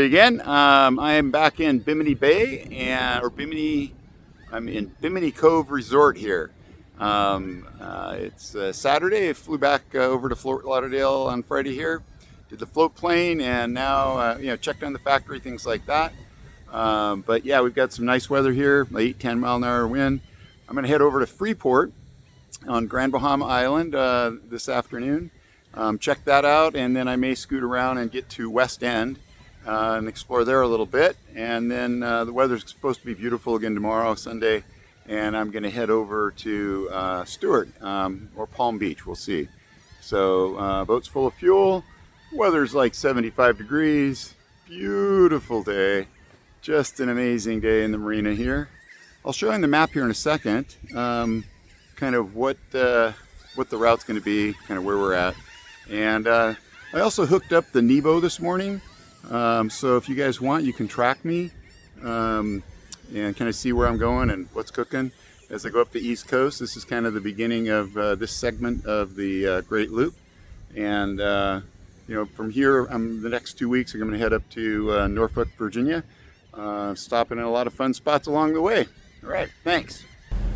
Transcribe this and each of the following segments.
Gary again. I am back in Bimini Bay I'm in Bimini Cove Resort here. It's Saturday. I flew back over to Fort Lauderdale on Friday here. Did the float plane and now checked on the factory, things like that. But yeah, we've got some nice weather here, 8-10 mile an hour wind. I'm going to head over to Freeport on Grand Bahama Island this afternoon. Check that out, and then I may scoot around and get to West End and explore there a little bit. And then the weather's supposed to be beautiful again tomorrow, Sunday, and I'm going to head over to Stewart or Palm Beach. We'll see. So boat's full of fuel. Weather's like 75 degrees. Beautiful day. Just an amazing day in the marina here. I'll show you on the map here in a second kind of what the route's going to be, kind of where we're at. And I also hooked up the Nebo this morning, so if you guys want, you can track me and kind of see where I'm going and what's cooking as I go up the East Coast. This is kind of the beginning of this segment of the Great Loop, and from here, the next 2 weeks, I'm going to head up to Norfolk, Virginia, stopping in a lot of fun spots along the way. All right, thanks.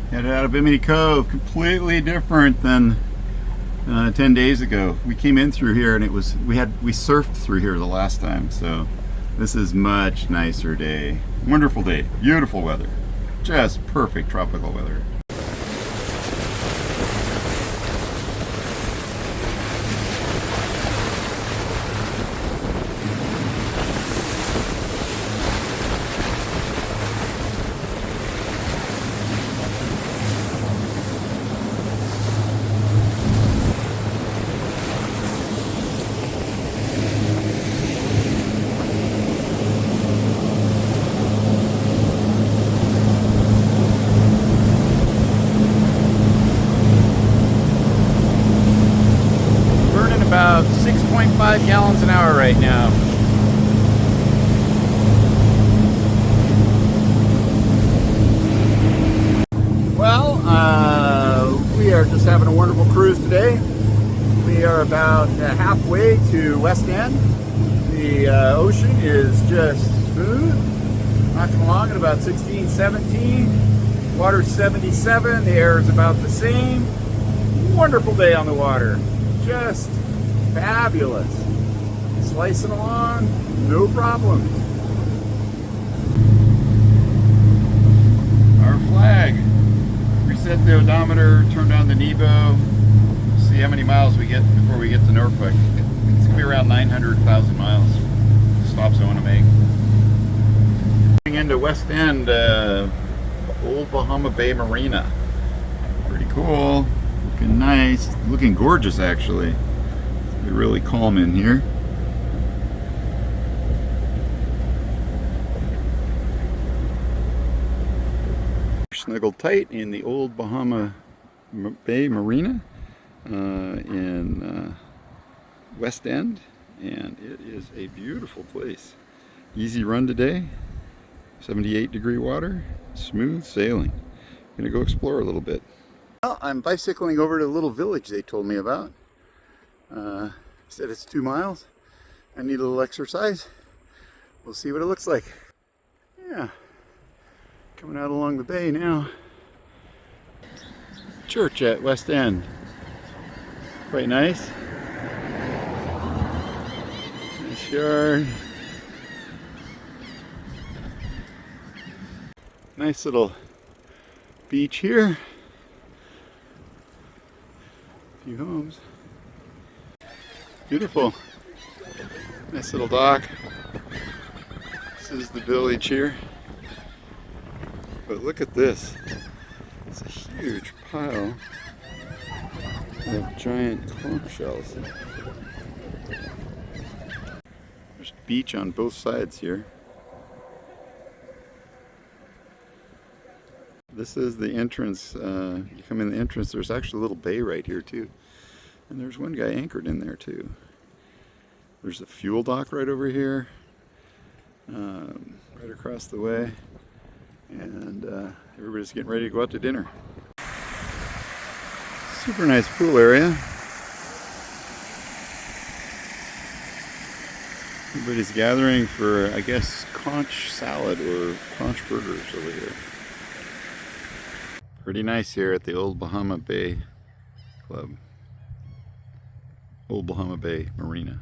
Headed out of Bimini Cove, completely different than 10 days ago. We came in through here and we surfed through here the last time, so this is much nicer day. Wonderful day, beautiful weather, just perfect tropical weather. About 6.5 gallons an hour right now. Well, we are just having a wonderful cruise today. We are about halfway to West End. The ocean is just smooth, knocking along at about 16, 17. Water's 77, the air is about the same. Wonderful day on the water. Just fabulous. Slicing along, no problem. Our flag. Reset the odometer, turn down the Nebo, see how many miles we get before we get to Norfolk. It's going to be around 900,000 miles. Stops I want to make. Going into West End, Old Bahama Bay Marina. Pretty cool. Looking nice. Looking gorgeous, actually. It's really calm in here. Snuggled tight in the Old Bahama Bay Marina in West End, and it is a beautiful place. Easy run today, 78-degree water, smooth sailing. Gonna go explore a little bit. Well, I'm bicycling over to a little village they told me about. Said it's 2 miles. I need a little exercise. We'll see what it looks like. Yeah, coming out along the bay now. Church at West End. Quite nice. Nice yard. Nice little beach here. A few homes. Beautiful. Nice little dock. This is the village here. But look at this. It's a huge pile of giant conch shells. There's beach on both sides here. This is the entrance. You come in the entrance, there's actually a little bay right here too. And there's one guy anchored in there too. There's a fuel dock right over here, right across the way. And everybody's getting ready to go out to dinner. Super nice pool area. Everybody's gathering for, I guess, conch salad or conch burgers over here. Pretty nice here at the Old Bahama Bay Club. Old Bahama Bay Marina.